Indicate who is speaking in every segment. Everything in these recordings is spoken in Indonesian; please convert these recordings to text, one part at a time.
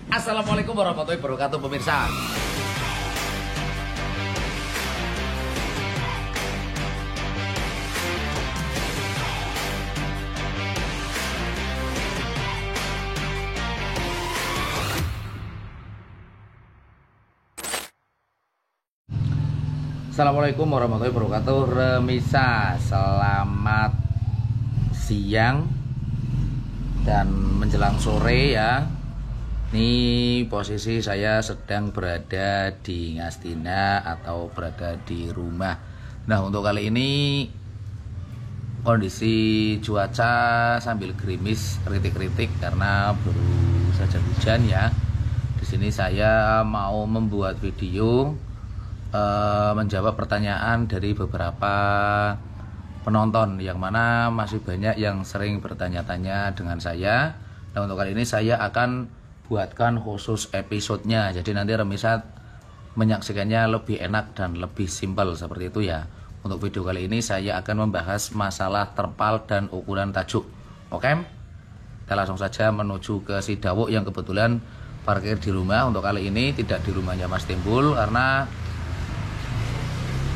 Speaker 1: Assalamualaikum warahmatullahi wabarakatuh pemirsa. Assalamualaikum warahmatullahi wabarakatuh Remisa, selamat siang dan menjelang sore ya. Ini posisi saya sedang berada di Ngastina atau berada di rumah. Nah, untuk kali ini kondisi cuaca sambil gerimis ritik-ritik karena baru saja hujan ya. Di sini saya mau membuat video menjawab pertanyaan dari beberapa penonton, yang mana masih banyak yang sering bertanya-tanya dengan saya. Nah, untuk kali ini saya akan buatkan khusus episodenya, jadi nanti Remisa menyaksikannya lebih enak dan lebih simpel seperti itu ya. Untuk video kali ini saya akan membahas masalah terpal dan ukuran tajuk. Oke, kita langsung saja menuju ke si Dawuk yang kebetulan parkir di rumah. Untuk kali ini tidak di rumahnya Mas Timbul, karena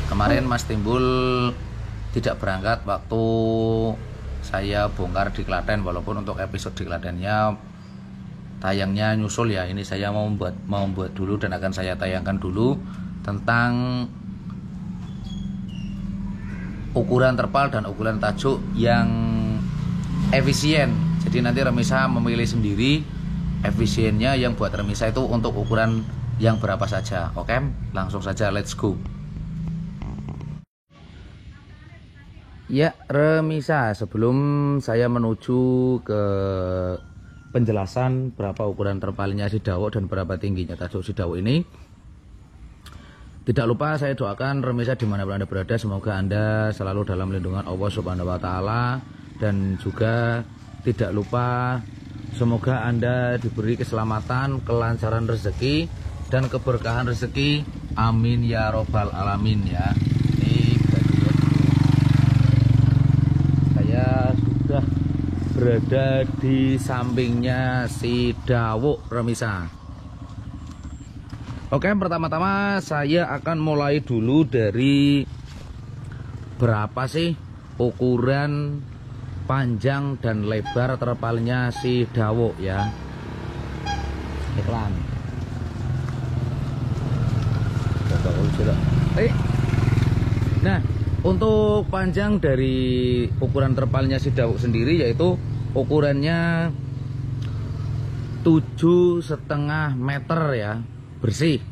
Speaker 1: kemarin Mas Timbul tidak berangkat waktu saya bongkar di Klaten, walaupun untuk episode di Klatennya tayangnya nyusul ya. Ini saya mau membuat dulu dan akan saya tayangkan dulu tentang ukuran terpal dan ukuran tajuk yang efisien. Jadi nanti Remisa memilih sendiri efisiennya yang buat Remisa itu untuk ukuran yang berapa saja. Oke, langsung saja let's go. Ya Remisa, sebelum saya menuju ke penjelasan berapa ukuran terpalnya si Dawuk dan berapa tingginya tajuk si Dawuk ini, tidak lupa saya doakan Remisa dimanapun Anda berada, semoga Anda selalu dalam lindungan Allah Subhanahu wa Ta'ala, dan juga tidak lupa semoga Anda diberi keselamatan, kelancaran rezeki dan keberkahan rezeki, amin ya robbal alamin ya. Saya sudah berada di sampingnya si Dawuk Remisa. Oke, pertama-tama saya akan mulai dulu dari berapa sih ukuran panjang dan lebar terpalnya si Dawuk ya. Iklan. Nah, untuk panjang dari ukuran terpalnya si Dawuk sendiri yaitu ukurannya 7,5 meter ya, bersih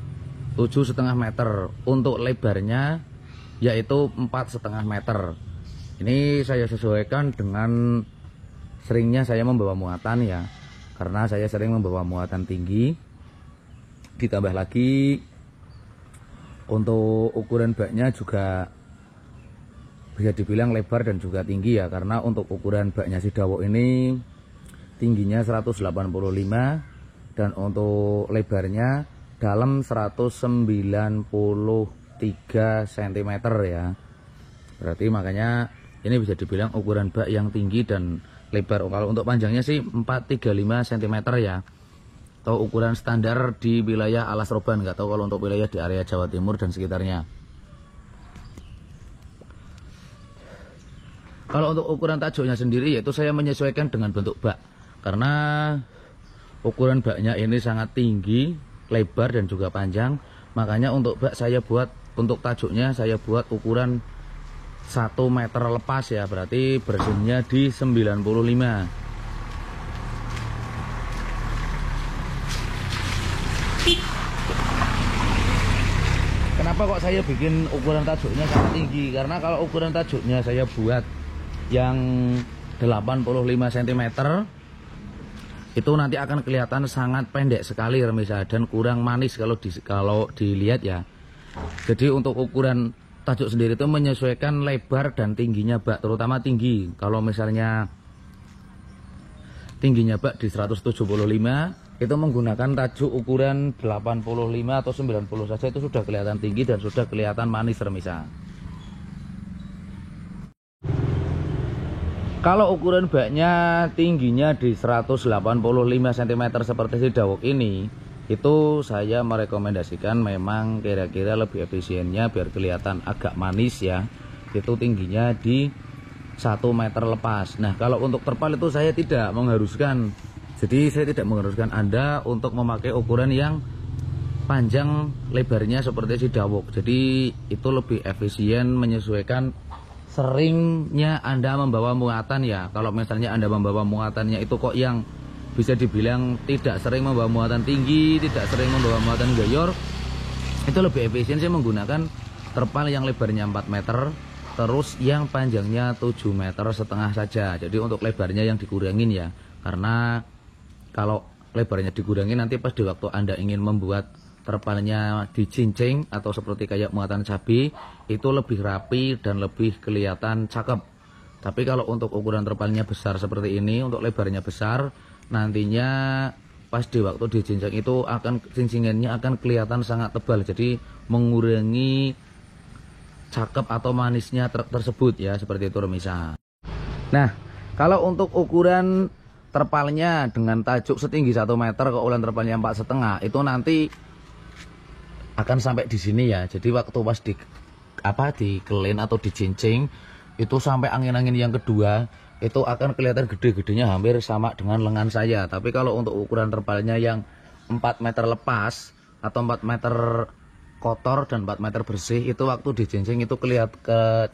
Speaker 1: 7,5 meter. Untuk lebarnya yaitu 4,5 meter. Ini saya sesuaikan dengan seringnya saya membawa muatan ya, karena saya sering membawa muatan tinggi. Ditambah lagi untuk ukuran baknya juga bisa dibilang lebar dan juga tinggi ya, karena untuk ukuran baknya si Dawuk ini tingginya 185 dan untuk lebarnya dalam 193 cm ya. Berarti makanya ini bisa dibilang ukuran bak yang tinggi dan lebar. Kalau untuk panjangnya sih 435 cm ya, atau ukuran standar di wilayah Alas Roban. Nggak tahu kalau untuk wilayah di area Jawa Timur dan sekitarnya. Kalau untuk ukuran tajuknya sendiri yaitu saya menyesuaikan dengan bentuk bak, karena ukuran baknya ini sangat tinggi, lebar dan juga panjang. Makanya untuk bak saya buat, untuk tajuknya saya buat ukuran 1 meter lepas ya, berarti bersihnya di 95. Kenapa kok saya bikin ukuran tajuknya sangat tinggi? Karena kalau ukuran tajuknya saya buat yang 85 cm itu nanti akan kelihatan sangat pendek sekali Remisa, dan kurang manis kalau dilihat ya. Jadi untuk ukuran tajuk sendiri itu menyesuaikan lebar dan tingginya bak, terutama tinggi. Kalau misalnya tingginya bak di 175 itu menggunakan tajuk ukuran 85 atau 90 saja itu sudah kelihatan tinggi dan sudah kelihatan manis Remisa. Kalau ukuran baknya tingginya di 185 cm seperti si dawok ini, itu saya merekomendasikan memang kira-kira lebih efisiennya biar kelihatan agak manis ya, itu tingginya di 1 meter lepas. Nah kalau untuk terpal itu saya tidak mengharuskan, jadi saya tidak mengharuskan Anda untuk memakai ukuran yang panjang lebarnya seperti si dawok. Jadi itu lebih efisien menyesuaikan seringnya Anda membawa muatan ya. Kalau misalnya Anda membawa muatannya itu kok yang bisa dibilang tidak sering membawa muatan tinggi, tidak sering membawa muatan gayor, itu lebih efisien saya menggunakan terpal yang lebarnya 4 meter terus yang panjangnya 7,5 meter saja. Jadi untuk lebarnya yang dikurangin ya, karena kalau lebarnya dikurangi nanti pas di waktu Anda ingin membuat terpalnya dicincing atau seperti kayak muatan cabai, itu lebih rapi dan lebih kelihatan cakep. Tapi kalau untuk ukuran terpalnya besar seperti ini, untuk lebarnya besar, nantinya pas di waktu dicincing itu akan cincingannya akan kelihatan sangat tebal, jadi mengurangi cakep atau manisnya tersebut ya, seperti itu remisa. Nah kalau untuk ukuran terpalnya dengan tajuk setinggi 1 meter, ukuran terpalnya 4,5, itu nanti akan sampai di sini ya. Jadi waktu pas di kelin atau dicincing itu sampai angin-angin yang kedua itu akan kelihatan gede-gedenya hampir sama dengan lengan saya. Tapi kalau untuk ukuran terpalnya yang 4 meter lepas atau 4 meter kotor dan 4 meter bersih, itu waktu dicincing itu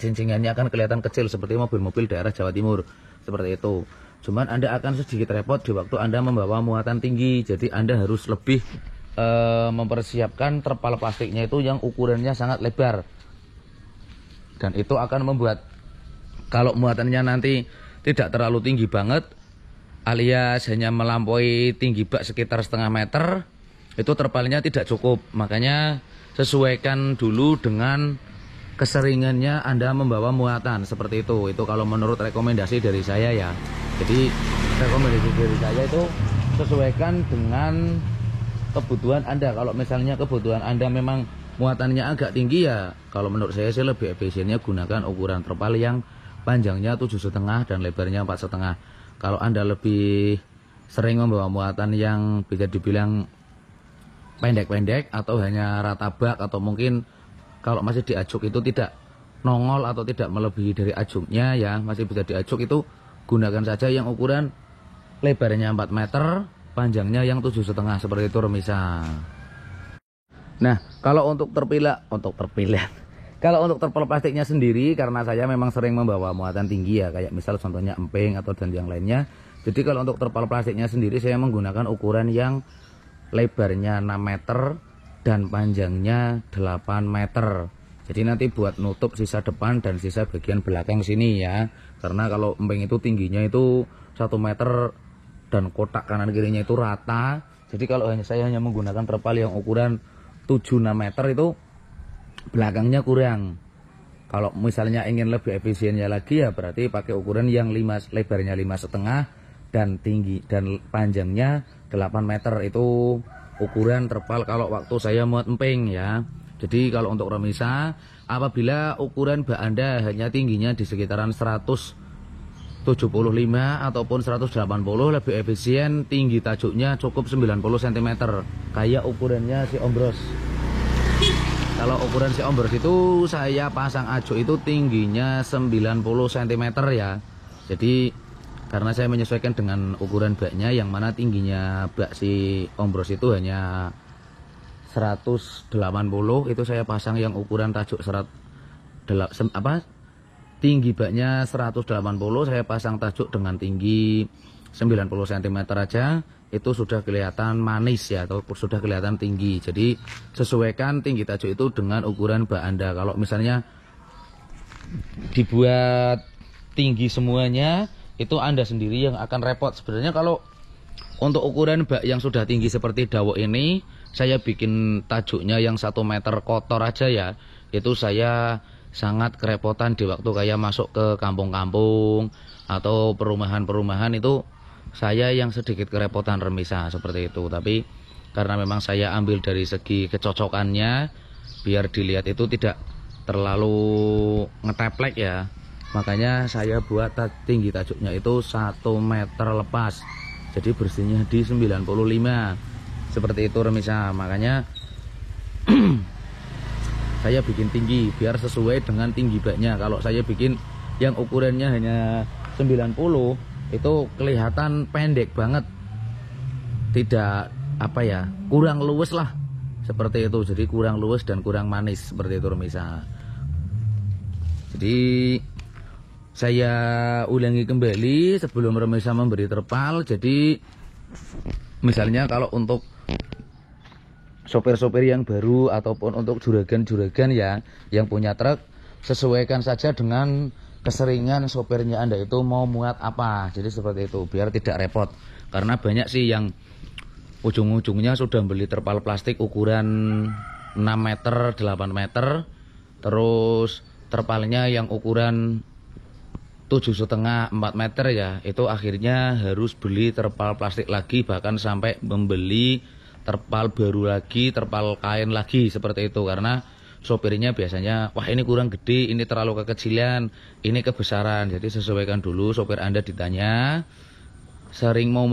Speaker 1: cincingannya akan kelihatan kecil seperti mobil-mobil daerah Jawa Timur seperti itu. Cuman Anda akan sedikit repot di waktu Anda membawa muatan tinggi. Jadi Anda harus lebih mempersiapkan terpal plastiknya itu yang ukurannya sangat lebar, dan itu akan membuat kalau muatannya nanti tidak terlalu tinggi banget alias hanya melampaui tinggi bak sekitar 0,5 meter, itu terpalnya tidak cukup. Makanya sesuaikan dulu dengan keseringannya Anda membawa muatan seperti itu. Itu kalau menurut rekomendasi dari saya ya. Jadi rekomendasi dari saya itu sesuaikan dengan kebutuhan Anda. Kalau misalnya kebutuhan Anda memang muatannya agak tinggi ya, kalau menurut saya sih lebih efisiennya gunakan ukuran terpal yang panjangnya 7,5 dan lebarnya 4,5. Kalau Anda lebih sering membawa muatan yang bisa dibilang pendek-pendek atau hanya rata bak, atau mungkin kalau masih diajuk itu tidak nongol atau tidak melebihi dari ajuknya ya, masih bisa diajuk, itu gunakan saja yang ukuran lebarnya 4 meter, panjangnya yang 7,5 seperti itu remisa. Nah kalau untuk kalau untuk terpal plastiknya sendiri, karena saya memang sering membawa muatan tinggi ya, kayak misal contohnya emping atau dan yang lainnya. Jadi kalau untuk terpal plastiknya sendiri saya menggunakan ukuran yang lebarnya 6 meter dan panjangnya 8 meter. Jadi nanti buat nutup sisa depan dan sisa bagian belakang sini ya. Karena kalau emping itu tingginya itu 1 meter dan kotak kanan kirinya itu rata. Jadi kalau saya hanya menggunakan terpal yang ukuran 7,6 meter itu belakangnya kurang. Kalau misalnya ingin lebih efisiennya lagi ya berarti pakai ukuran yang lebarnya 5,5 dan tinggi dan panjangnya 8 meter. Itu ukuran terpal kalau waktu saya muat emping ya. Jadi kalau untuk remisa, apabila ukuran bak Anda hanya tingginya di sekitaran 175 ataupun 180, lebih efisien tinggi tajuknya cukup 90 cm kayak ukurannya si Ombros. Kalau ukuran si Ombros itu saya pasang ajuk itu tingginya 90 cm ya. Jadi karena saya menyesuaikan dengan ukuran baknya, yang mana tingginya bak si Ombros itu hanya 180, itu saya pasang yang ukuran tajuk tinggi baknya 180, saya pasang tajuk dengan tinggi 90 cm aja, itu sudah kelihatan manis ya, atau sudah kelihatan tinggi. Jadi sesuaikan tinggi tajuk itu dengan ukuran bak Anda. Kalau misalnya dibuat tinggi semuanya, itu Anda sendiri yang akan repot. Sebenarnya kalau untuk ukuran bak yang sudah tinggi seperti dawok ini, saya bikin tajuknya yang 1 meter kotor aja ya, itu saya sangat kerepotan di waktu kayak masuk ke kampung-kampung atau perumahan-perumahan, itu saya yang sedikit kerepotan remisa seperti itu. Tapi karena memang saya ambil dari segi kecocokannya, biar dilihat itu tidak terlalu ngeteplek ya, Makanya saya buat tinggi tajuknya itu 1 meter lepas, jadi bersihnya di 95 seperti itu remisa. Makanya saya bikin tinggi biar sesuai dengan tinggi baknya. Kalau saya bikin yang ukurannya hanya 90 itu kelihatan pendek banget, tidak apa ya, kurang luwes lah seperti itu. Jadi kurang luwes dan kurang manis seperti itu remisa. Jadi saya ulangi kembali sebelum remisa memberi terpal. Jadi misalnya kalau untuk sopir-sopir yang baru ataupun untuk juragan-juragan ya yang punya truk, sesuaikan saja dengan keseringan sopirnya Anda itu mau muat apa. Jadi seperti itu biar tidak repot. Karena banyak sih yang ujung-ujungnya sudah beli terpal plastik ukuran 6 meter, 8 meter, terus terpalnya yang ukuran 7,5 4 meter ya, itu akhirnya harus beli terpal plastik lagi, bahkan sampai membeli terpal baru lagi, terpal kain lagi seperti itu. Karena sopirnya biasanya, wah ini kurang gede, ini terlalu kekecilan, ini kebesaran. Jadi sesuaikan dulu, sopir Anda ditanya sering mau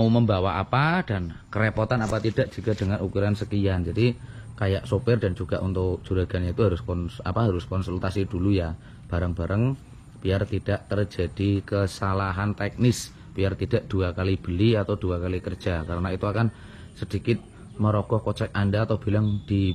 Speaker 1: membawa apa dan kerepotan apa tidak jika dengan ukuran sekian. Jadi kayak sopir dan juga untuk juragannya itu harus konsultasi dulu ya bareng-bareng, biar tidak terjadi kesalahan teknis, biar tidak 2 kali beli atau 2 kali kerja, karena itu akan sedikit merogoh kocek Anda atau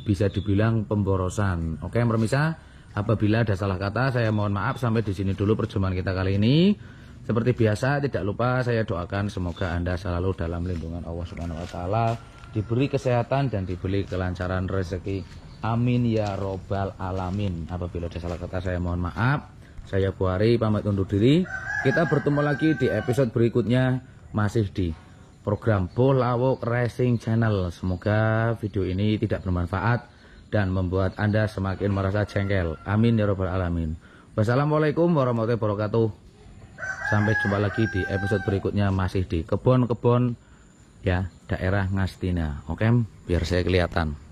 Speaker 1: bisa dibilang pemborosan. Oke permisa, apabila ada salah kata saya mohon maaf. Sampai di sini dulu perjumpaan kita kali ini. Seperti biasa tidak lupa saya doakan semoga Anda selalu dalam lindungan Allah Subhanahu wa taala, diberi kesehatan dan diberi kelancaran rezeki. Amin ya robbal alamin. Apabila ada salah kata saya mohon maaf. Saya Buhari pamit undur diri. Kita bertemu lagi di episode berikutnya, masih di program Bolawok Racing Channel. Semoga video ini tidak bermanfaat dan membuat Anda semakin merasa jengkel. Amin ya robbal alamin. Wassalamualaikum warahmatullahi wabarakatuh. Sampai jumpa lagi di episode berikutnya, masih di kebon-kebon ya daerah Ngastina. Oke, biar saya kelihatan.